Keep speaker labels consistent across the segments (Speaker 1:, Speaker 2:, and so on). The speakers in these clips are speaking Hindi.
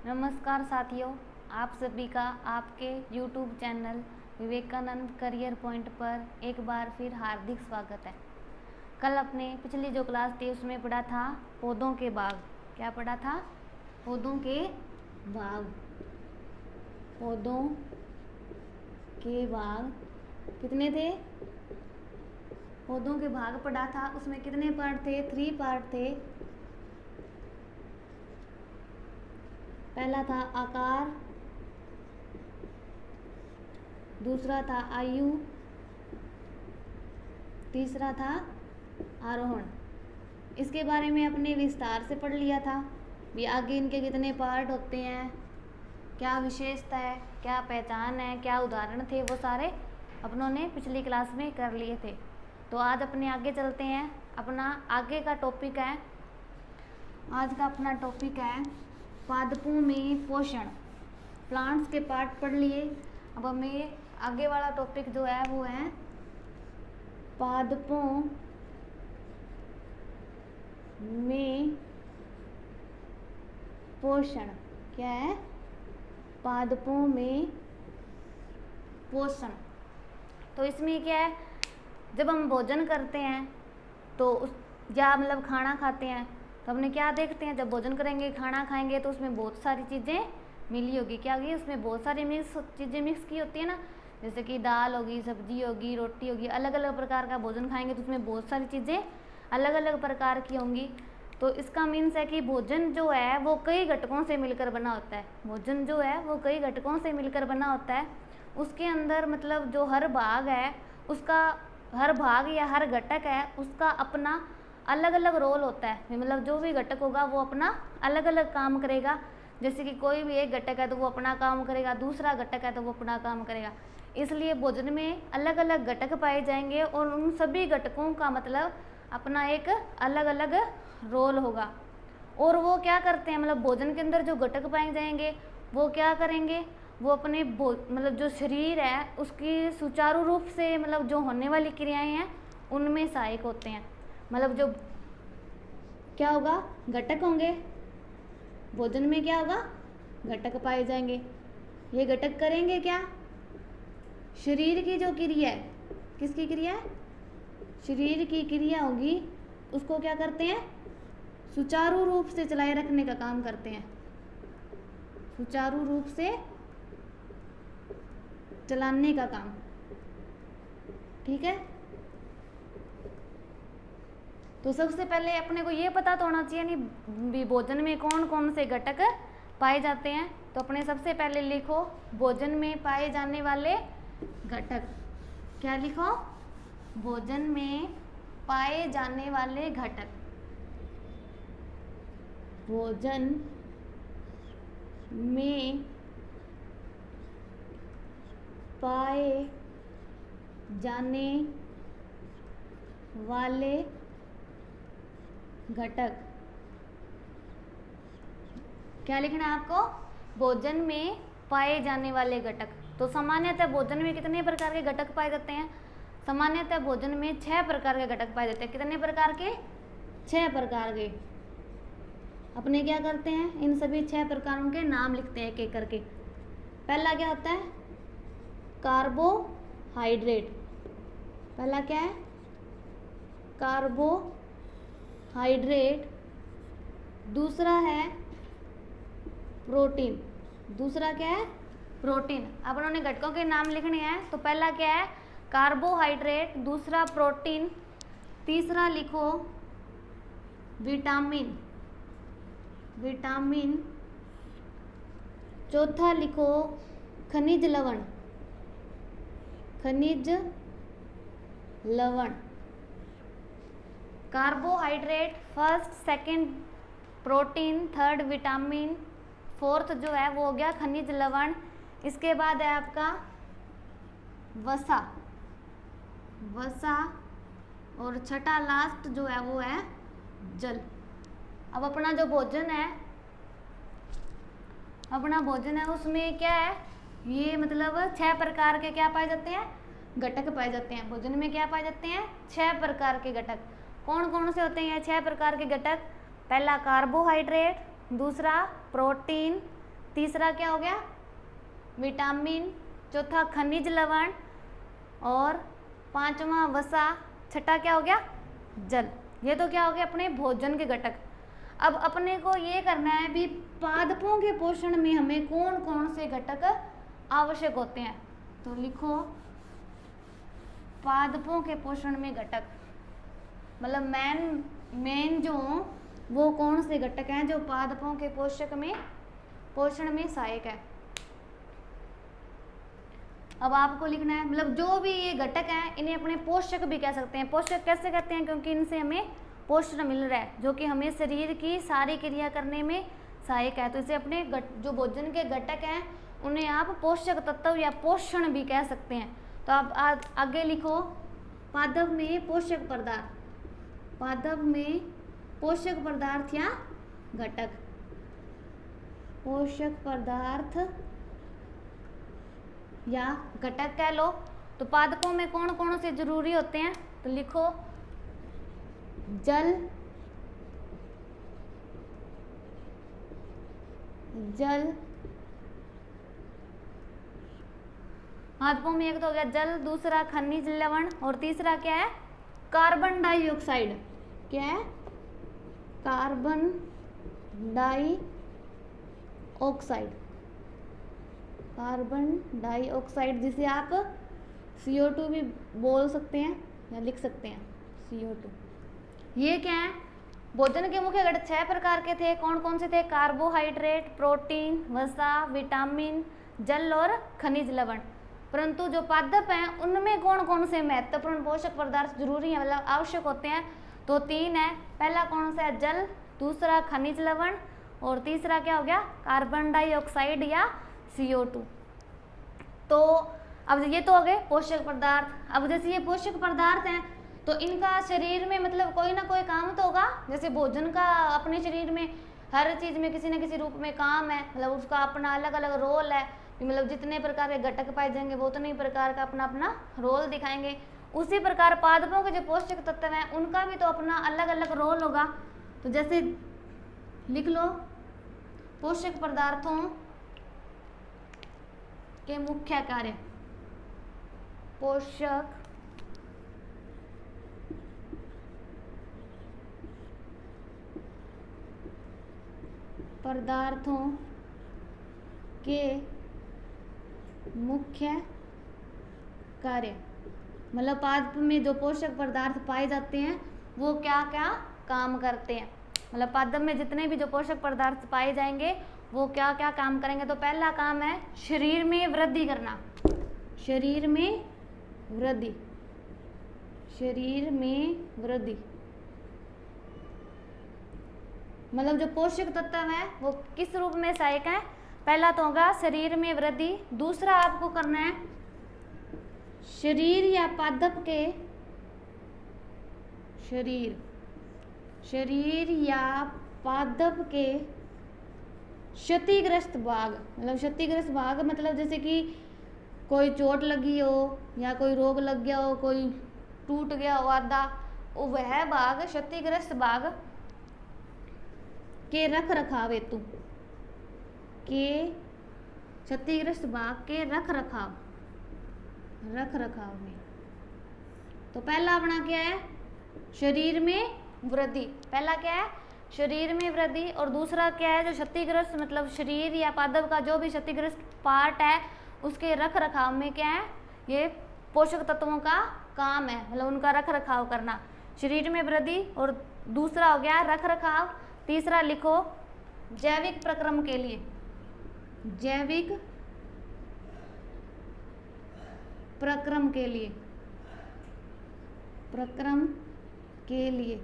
Speaker 1: नमस्कार साथियों, आप सभी का आपके YouTube channel Vivekananda career point पर एक बार फिर हार्दिक स्वागत है। कल अपने पिछली जो क्लास थी उसमें पढ़ा था पौधों के बाग। क्या पढ़ा था? पौधों के बाग। पौधों के बाग कितने थे? पौधों के भाग पढ़ा था। उसमें कितने पार्ट थे? 3 पार्ट थे। पहला था आकार, दूसरा था आयु, तीसरा था आरोहण। इसके बारे में अपने विस्तार से पढ़ लिया था भी आगे इनके कितने पार्ट होते हैं, क्या विशेषता है, क्या पहचान है, क्या उदाहरण थे, वो सारे अपनों ने पिछली क्लास में कर लिए थे। तो आज अपने आगे चलते हैं। अपना आगे का टॉपिक है, आज का अपना टॉपिक है पादपों में पोषण। प्लांट्स के पार्ट पढ़ लिए। अब हमें आगे वाला टॉपिक जो है वो है पादपों में पोषण। क्या है? पादपों में पोषण। तो इसमें क्या है, जब हम भोजन करते हैं तो उस या मतलब खाना खाते हैं तो हमने क्या देखते हैं, जब भोजन करेंगे, खाना खाएंगे तो उसमें बहुत सारी चीज़ें मिली होगी। क्या होगी? उसमें बहुत सारी चीज़ें मिक्स की होती है ना, जैसे कि दाल होगी, सब्जी होगी, रोटी होगी। अलग अलग प्रकार का भोजन खाएंगे तो उसमें बहुत सारी चीज़ें अलग अलग प्रकार की होंगी। तो इसका मीन्स है कि भोजन जो है वो कई घटकों से मिलकर बना होता है। भोजन जो है वो कई घटकों से मिलकर बना होता है। उसके अंदर मतलब जो हर भाग है उसका, हर भाग या हर घटक है उसका अपना अलग अलग रोल होता है। मतलब जो भी घटक होगा वो अपना अलग अलग काम करेगा। जैसे कि कोई भी एक घटक है तो वो अपना काम करेगा, दूसरा घटक है तो वो अपना काम करेगा। इसलिए भोजन में अलग अलग घटक पाए जाएंगे और उन सभी घटकों का मतलब अपना एक अलग अलग रोल होगा। और वो क्या करते हैं, मतलब भोजन के अंदर जो घटक पाए जाएंगे वो क्या करेंगे, वो अपने मतलब जो शरीर है उसकी सुचारू रूप से मतलब जो होने वाली क्रियाएं हैं उनमें सहायक होते हैं। मतलब जो क्या होगा, घटक होंगे भोजन में, क्या होगा, घटक पाए जाएंगे। ये घटक करेंगे क्या? शरीर की जो क्रिया है, किसकी क्रिया है? शरीर की क्रिया होगी, उसको क्या करते हैं, सुचारू रूप से चलाए रखने का काम करते हैं। सुचारू रूप से चलाने का काम। ठीक है। तो सबसे पहले अपने को ये पता तो होना चाहिए नहीं भोजन में कौन कौन से घटक पाए जाते हैं। तो अपने सबसे पहले लिखो भोजन में पाए जाने वाले घटक। क्या लिखो? भोजन में पाए जाने वाले घटक। भोजन में पाए जाने वाले घटक। क्या लिखना है आपको? भोजन में पाए जाने वाले घटक। तो सामान्यतः भोजन में कितने प्रकार के घटक पाए जाते हैं? सामान्यतः भोजन में 6 प्रकार के घटक पाए जाते हैं। कितने प्रकार के? 6 प्रकार के। अपने क्या करते हैं, इन सभी 6 प्रकारों के नाम लिखते हैं एक एक करके। पहला क्या होता है? कार्बोहाइड्रेट। पहला क्या है? कार्बोहाइड्रेट। दूसरा है प्रोटीन। दूसरा क्या है? प्रोटीन। अब उन्होंने घटकों के नाम लिखने हैं। तो पहला क्या है? कार्बोहाइड्रेट। दूसरा प्रोटीन। तीसरा लिखो विटामिन। विटामिन। चौथा लिखो खनिज लवण। खनिज लवण। Carbohydrate first, second protein, third vitamin, fourth जो है वो हो गया खनिज लवण। इसके बाद है आपका वसा। वसा। और छठा लास्ट जो है वो है जल। अब अपना जो भोजन है, अपना भोजन है उसमें क्या है, ये मतलब 6 प्रकार के क्या पाए जाते हैं, घटक पाए जाते हैं। भोजन में क्या पाए जाते हैं? 6 प्रकार के घटक। कौन कौन से होते हैं 6 प्रकार के घटक? पहला कार्बोहाइड्रेट, दूसरा प्रोटीन, तीसरा क्या हो गया, विटामिन, चौथा खनिज लवण, और पांचवा वसा, छठा क्या हो गया, जल। ये तो क्या हो गया अपने भोजन के घटक। अब अपने को ये करना है भी पादपों के पोषण में हमें कौन कौन से घटक आवश्यक होते हैं। तो लिखो पादपों के पोषण में घटक, मतलब मेन जो वो कौन से घटक हैं जो पादपों के पोषण में सहायक है। अब आपको लिखना है मतलब जो भी ये घटक हैं इन्हें अपने पोषक भी कह सकते हैं। पोषक कैसे कहते हैं, क्योंकि इनसे हमें पोषण मिल रहा है जो कि हमें शरीर की सारी क्रिया करने में सहायक है। तो इसे अपने जो भोजन के घटक हैं उन्हें आप पोषक तत्व या पोषण भी कह सकते हैं। तो आप आगे लिखो पादप में पोषक पदार्थ, पादप में पोषक पदार्थ या घटक, पोषक पदार्थ या घटक कह लो। तो पादपों में कौन कौन से जरूरी होते हैं, तो लिखो जल, पादपों में एक तो हो गया जल, दूसरा खनिज लवण, और तीसरा क्या है, कार्बन डाइऑक्साइड। क्या है, कार्बन डाइऑक्साइड, कार्बन डाइऑक्साइड जिसे आप CO2 भी बोल सकते हैं या लिख सकते हैं CO2। ये क्या है, भोजन के मुख्य घटक 6 प्रकार के थे। कौन कौन से थे, कार्बोहाइड्रेट, प्रोटीन, वसा, विटामिन, जल और खनिज लवण। परंतु जो पादप हैं उनमें कौन कौन से महत्वपूर्ण पोषक पदार्थ जरूरी हैं, मतलब आवश्यक होते हैं, तो 3 है। पहला कौन सा है, जल, दूसरा खनिज लवण, और तीसरा क्या हो गया, कार्बन डाइऑक्साइड या CO2। तो अब ये तो हो गए पोषक पदार्थ। अब जैसे ये पोषक पदार्थ हैं तो इनका शरीर में मतलब कोई ना कोई काम तो होगा। जैसे भोजन का अपने शरीर में हर चीज़ में किसी न किसी रूप में काम है, मतलब उसका अपना अलग अलग रोल है। मतलब जितने प्रकार के घटक पाए जाएंगे वो उतने प्रकार का अपना अपना रोल दिखाएंगे। उसी प्रकार पादपों के जो पोषक तत्व हैं उनका भी तो अपना अलग अलग रोल होगा। तो जैसे लिख लो पोषक पदार्थों के मुख्य कार्य, पोषक पदार्थों के मुख्य कार्य, मतलब पादप में जो पोषक पदार्थ पाए जाते हैं वो क्या क्या काम करते हैं। मतलब पादप में जितने भी जो पोषक पदार्थ पाए जाएंगे वो क्या क्या काम करेंगे। तो पहला काम है शरीर में वृद्धि करना, शरीर में वृद्धि, शरीर में वृद्धि, मतलब जो पोषक तत्व है वो किस रूप में सहायक है। पहला तो होगा शरीर में वृद्धि, दूसरा आपको करना है शरीर या पादप के शरीर या पादप के क्षतिग्रस्त भाग, मतलब क्षतिग्रस्त भाग मतलब जैसे कि कोई चोट लगी हो या कोई रोग लग गया हो, कोई टूट गया हो आधा, वह भाग क्षतिग्रस्त भाग के रख रखाव हेतु, के क्षतिग्रस्त भाग के रख रखाव में। तो पहला अपना क्या है, शरीर में वृद्धि, पहला क्या है शरीर में वृद्धि, और दूसरा क्या है जो क्षतिग्रस्त मतलब शरीर या पादप का जो भी क्षतिग्रस्त पार्ट है उसके रख रखाव में क्या है, ये पोषक तत्वों का काम है, मतलब उनका रख रखाव करना। शरीर में वृद्धि और दूसरा हो गया रख रखाव। तीसरा लिखो जैविक प्रक्रम के लिए, जैविक प्रक्रम के लिए, प्रक्रम के लिए।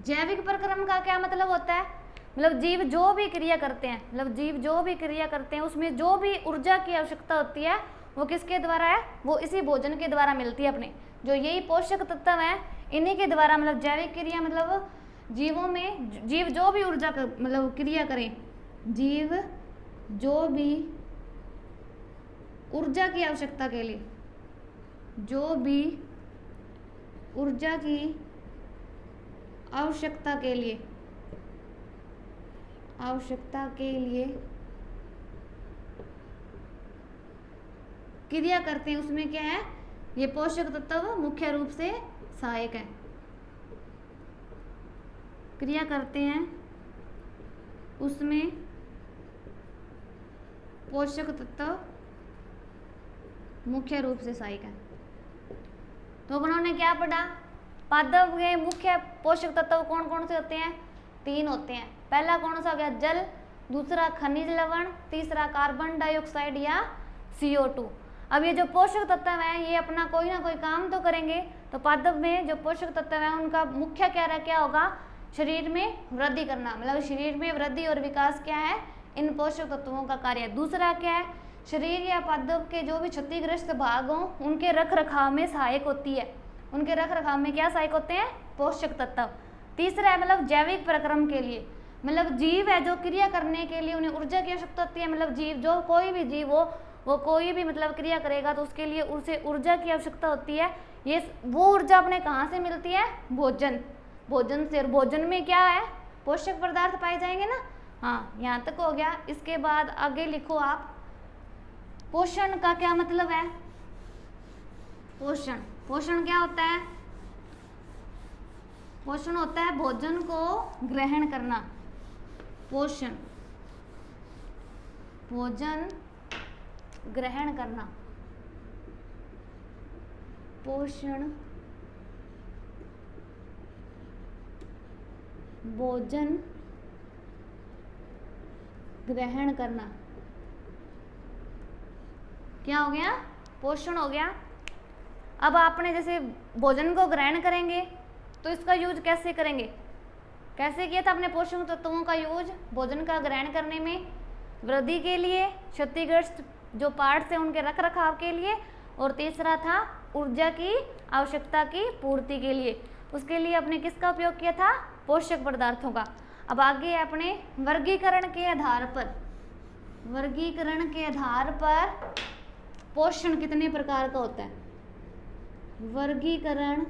Speaker 1: जैविक प्रक्रम का क्या मतलब होता है, मतलब जीव जो भी क्रिया करते हैं, मतलब जीव जो भी क्रिया करते हैं उसमें जो भी ऊर्जा की आवश्यकता होती है वो किसके द्वारा है, वो इसी भोजन के द्वारा मिलती है। अपने जो यही पोषक तत्व है इन्हीं के द्वारा, मतलब जैविक क्रिया मतलब जीवों में जीव जो भी ऊर्जा मतलब क्रिया करें, जीव जो भी ऊर्जा की आवश्यकता के लिए, जो भी ऊर्जा की आवश्यकता के लिए आवश्यकता के लिए क्रिया करते हैं, उसमें क्या है, ये पोषक तत्व मुख्य रूप से सहायक है। क्रिया करते हैं उसमें पोषक तत्व मुख्य रूप से सहायक है। तो उन्होंने क्या पढ़ा, पादप के मुख्य पोषक तत्व कौन कौन से होते हैं, 3 होते हैं। पहला कौन सा हो गया, जल, दूसरा खनिज लवण, तीसरा कार्बन डाइऑक्साइड या CO2। अब ये जो पोषक तत्व हैं ये अपना कोई ना कोई काम तो करेंगे। तो पादप में जो पोषक तत्व हैं उनका मुख्य क्या होगा, शरीर में वृद्धि करना, मतलब शरीर में वृद्धि और विकास क्या है, इन पोषक तत्वों का कार्य। दूसरा क्या है, शरीर या पादप के जो भी क्षतिग्रस्त भाग हों उनके रख रखाव में सहायक होती है। उनके रख रखाव में क्या सहायक होते हैं, पोषक तत्व। तीसरा है मतलब जैविक प्रक्रम के लिए, मतलब जीव है जो क्रिया करने के लिए उन्हें ऊर्जा की आवश्यकता होती है। मतलब जीव जो कोई भी जीव हो वो कोई भी मतलब क्रिया करेगा तो उसके लिए उसे ऊर्जा की आवश्यकता होती है। ये वो ऊर्जा अपने कहाँ से मिलती है, भोजन से। और भोजन में क्या है, पोषक पदार्थ पाए जाएंगे ना। हाँ, यहाँ तक हो गया। इसके बाद आगे लिखो आप, पोषण का क्या मतलब है। पोषण क्या होता है, पोषण होता है भोजन को ग्रहण करना। पोषण, भोजन ग्रहण करना, पोषण भोजन ग्रहण करना क्या हो गया, पोषण हो गया। अब आपने जैसे भोजन को ग्रहण करेंगे तो इसका यूज कैसे करेंगे, कैसे किया था आपने पोषक तत्वों का यूज भोजन का ग्रहण करने में, वृद्धि के लिए, क्षतिग्रस्त जो पार्ट्स हैं उनके रख रखाव के लिए, और तीसरा था ऊर्जा की आवश्यकता की पूर्ति के लिए। उसके लिए आपने किसका उपयोग किया था, पोषक पदार्थों का। अब आगे अपने वर्गीकरण के आधार पर, वर्गीकरण के आधार पर पोषण कितने प्रकार का होता है। वर्गीकरण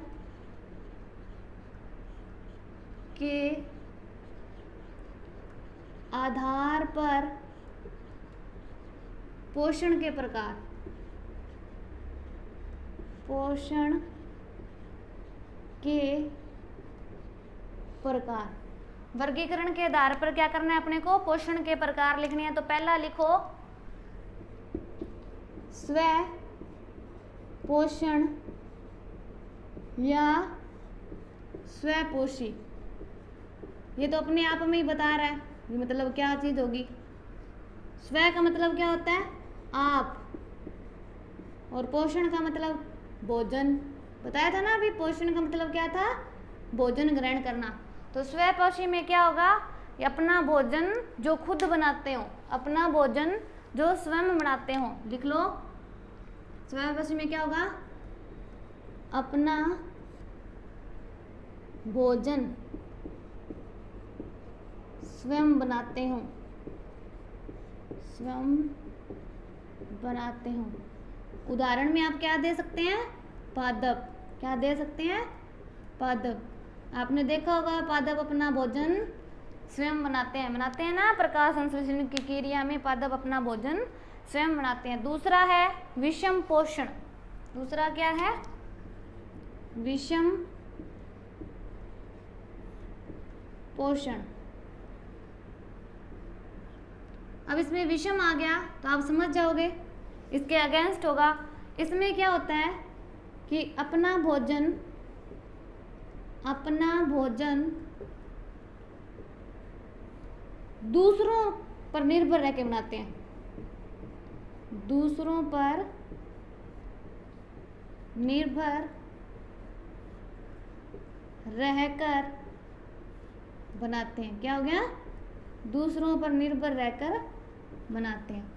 Speaker 1: के आधार पर पोषण के प्रकार, पोषण के प्रकार। वर्गीकरण के आधार पर क्या करना है अपने को, पोषण के प्रकार लिखने हैं। तो पहला लिखो स्व पोषण या स्वपोषी। ये तो अपने आप में ही बता रहा है, ये मतलब क्या चीज होगी। स्व का मतलब क्या होता है, आप, और पोषण का मतलब भोजन। बताया था ना अभी, पोषण का मतलब क्या था, भोजन ग्रहण करना। तो स्वपोषी में क्या होगा, ये अपना भोजन जो खुद बनाते हो, अपना भोजन जो स्वयं बनाते हो। लिख लो, स्वपोषी में क्या होगा, अपना भोजन स्वयं बनाते हो, स्वयं बनाते हो। उदाहरण में आप क्या दे सकते हैं, पादप। क्या दे सकते हैं, पादप। आपने देखा होगा पादप अपना भोजन स्वयं बनाते हैं ना, प्रकाश संश्लेषण की क्रिया में पादप अपना भोजन स्वयं बनाते हैं। दूसरा है विषम पोषण। दूसरा क्या है, विषम पोषण। अब इसमें विषम आ गया तो आप समझ जाओगे, इसके अगेंस्ट होगा। इसमें क्या होता है कि अपना भोजन दूसरों पर निर्भर रह के बनाते हैं, दूसरों पर निर्भर रहकर बनाते हैं। क्या हो गया, दूसरों पर निर्भर रहकर बनाते हैं।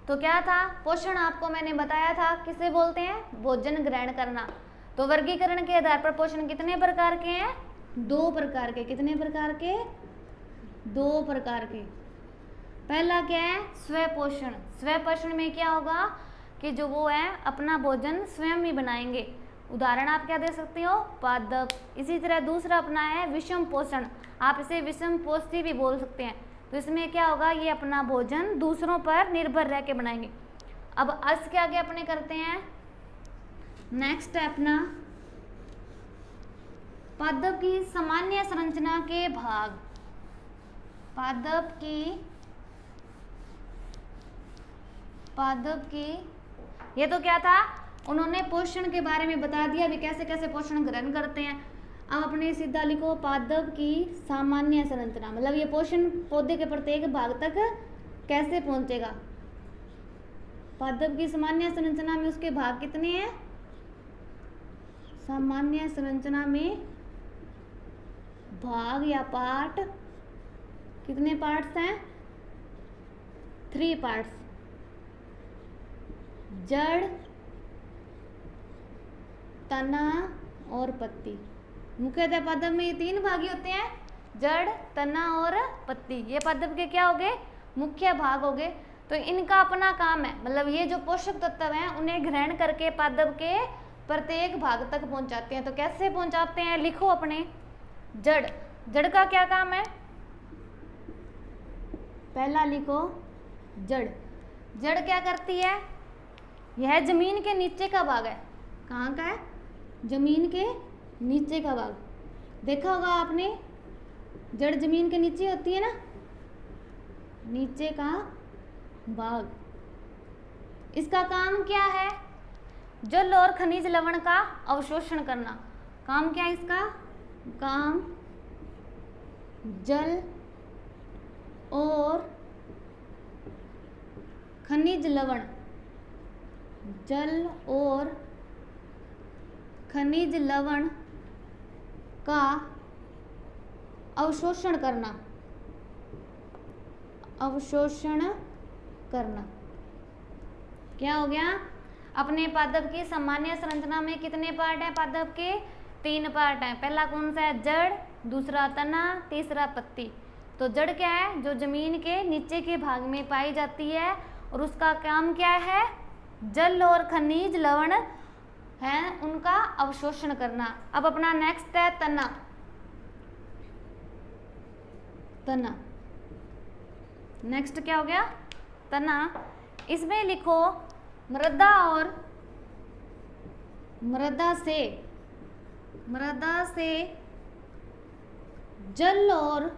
Speaker 1: तो क्या था, पोषण आपको मैंने बताया था किसे बोलते हैं, भोजन ग्रहण करना। तो वर्गीकरण के आधार पर पोषण कितने प्रकार के हैं, 2 प्रकार के। कितने प्रकार के, 2 प्रकार के। पहला क्या है, स्वपोषण। स्वपोषण में क्या होगा कि जो वो है अपना भोजन स्वयं ही बनाएंगे। उदाहरण आप क्या दे सकते हो, पादप। इसी तरह दूसरा अपना है विषम पोषण, आप इसे विषम पोषी भी बोल सकते हैं। तो इसमें क्या होगा, ये अपना भोजन दूसरों पर निर्भर रह के बनाएंगे। अब अर्थ के आगे अपने करते हैं, नेक्स्ट है अपना पादप की सामान्य संरचना के भाग। पादप की ये तो क्या था, उन्होंने पोषण के बारे में बता दिया, भी कैसे कैसे पोषण ग्रहण करते हैं। अब अपने सीधा लिखो पादप की सामान्य संरचना, मतलब ये पोषण पौधे के प्रत्येक भाग तक कैसे पहुंचेगा। पादप की सामान्य संरचना में उसके भाग कितने हैं, सामान्य संरचना में भाग या पार्ट कितने पार्ट्स हैं, 3 पार्ट्स। जड़, तना और पत्ती। मुख्यतः पादप में ये 3 भाग ही होते हैं, जड़, तना और पत्ती। ये पादप के क्या हो गए, मुख्य भाग हो गए। तो इनका अपना काम है, मतलब ये जो पोषक तत्व हैं उन्हें ग्रहण करके पादप के प्रत्येक भाग तक पहुंचाते हैं। तो कैसे पहुंचाते हैं, लिखो अपने। जड़, जड़ का क्या काम है, पहला लिखो जड़। जड़ क्या करती है, यह जमीन के नीचे का भाग है। कहाँ का है, जमीन के नीचे का भाग। देखा होगा आपने, जड़ जमीन के नीचे होती है ना, नीचे का भाग। इसका काम क्या है, जल और खनिज लवण का अवशोषण करना। काम क्या है इसका, काम जल और खनिज लवण, जल और खनिज लवण का अवशोषण करना, अवशोषण करना। क्या हो गया, अपने पादप की सामान्य संरचना में कितने पार्ट हैं, पादप के 3 पार्ट हैं। पहला कौन सा है, जड़, दूसरा तना, तीसरा पत्ती। तो जड़ क्या है, जो जमीन के नीचे के भाग में पाई जाती है और उसका काम क्या है, जल और खनिज लवण है उनका अवशोषण करना। अब अपना नेक्स्ट है तना। तना नेक्स्ट क्या हो गया, तना। इसमें लिखो मृदा और मृदा से जल और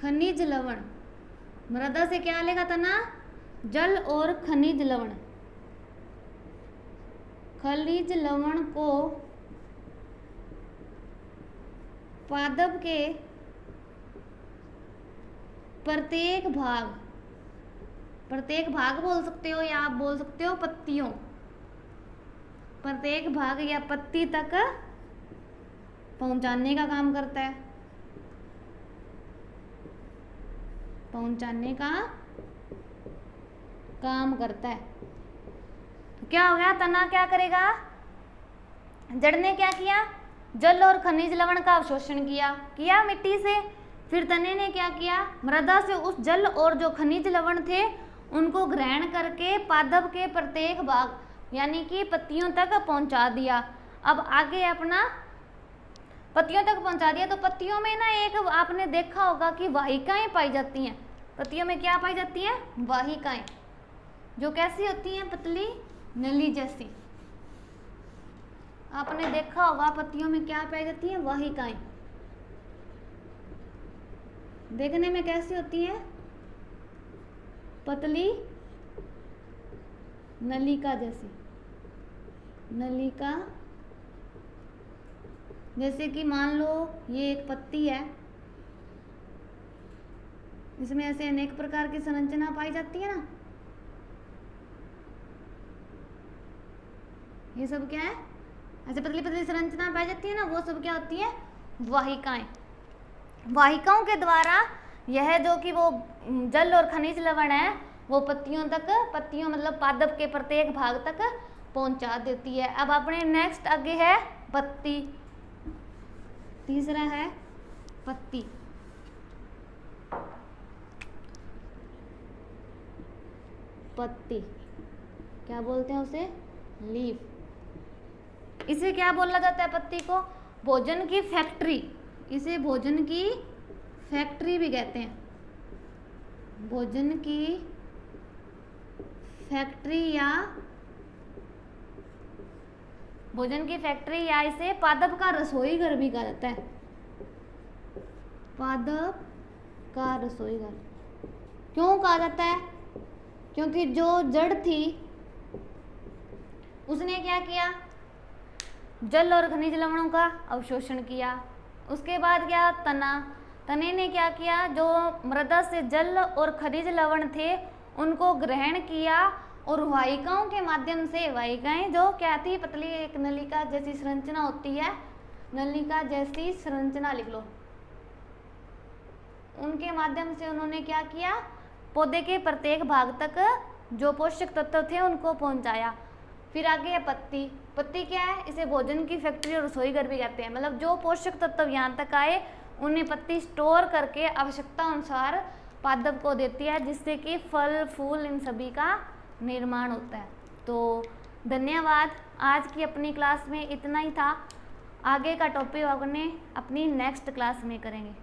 Speaker 1: खनिज लवण। मृदा से क्या लेगा तना, जल और खनिज लवण। खनिज लवण को पादप के प्रत्येक भाग बोल सकते हो या आप बोल सकते हो पत्तियों, प्रत्येक भाग या पत्ती तक पहुंचाने का काम करता है, पहुंचाने का काम करता है। तो क्या हो गया, तना क्या करेगा, जड़ ने क्या किया, जल और खनिज लवण का अवशोषण किया मिट्टी से। फिर तने ने क्या किया, मृदा से उस जल और जो खनिज लवण थे उनको ग्रहण करके पादप के प्रत्येक भाग यानी कि पत्तियों तक पहुंचा दिया। अब आगे अपना पत्तियों तक पहुंचा दिया, तो पत्तियों में ना एक आपने देखा होगा कि वाहिकाएं पाई जाती हैं। पत्तियों में क्या पाई जाती हैं, वाहिकाएं, जो कैसी होती हैं, पतली नली जैसी। आपने देखा होगा पत्तियों में क्या पाई जाती हैं, वाहिकाएं। देखने में कैसी होती हैं, पतली नलिका जैसी। नलिका जैसे कि मान लो ये एक पत्ती है, इसमें ऐसे अनेक प्रकार की संरचना पाई जाती है ना। ये सब क्या है, ऐसे पतली पतली संरचना पाई जाती है ना, वो सब क्या होती है, वाहिकाएं। वाहिकाओं के द्वारा यह जो कि वो जल और खनिज लवण है वो पत्तियों मतलब पादप के प्रत्येक भाग तक पहुंचा देती है। अब अपने नेक्स्ट आगे है पत्ती। तीसरा है पत्ती। पत्ती क्या बोलते हैं उसे, लीफ। इसे क्या बोला जाता है पत्ती को? भोजन की फैक्ट्री। इसे भोजन की फैक्ट्री भी कहते हैं। भोजन की फैक्ट्री या भोजन की फैक्ट्री या इसे पादप का रसोई घर भी कहा जाता है। पादप का रसोई घर क्यों कहा जाता है? क्योंकि जो जड़ थी उसने क्या किया? जल और खनिज लवणों का अवशोषण किया। उसके बाद क्या? तने ने क्या किया? जो मृदा से जल और खनिज लवण थे उनको ग्रहण किया और वाहिकाओं के माध्यम से, वाहिकाएं जो क्या थी? पतली एक नलिका जैसी संरचना होती है, नलिका जैसी संरचना लिख लो। उनके माध्यम से उन्होंने क्या किया? पौधे के प्रत्येक भाग तक जो पोषक तत्व थे उनको पहुंचाया। फिर आगे है पत्ती। पत्ती क्या है? इसे भोजन की फैक्ट्री और रसोई घर भी कहते हैं। मतलब जो पोषक तत्व यहाँ तक आए उन्हें पत्ती स्टोर करके आवश्यकता अनुसार पादप को देती है, जिससे कि फल फूल इन सभी का निर्माण होता है। तो धन्यवाद। आज की अपनी क्लास में इतना ही था। आगे का टॉपिक अपने अपनी नेक्स्ट क्लास में करेंगे।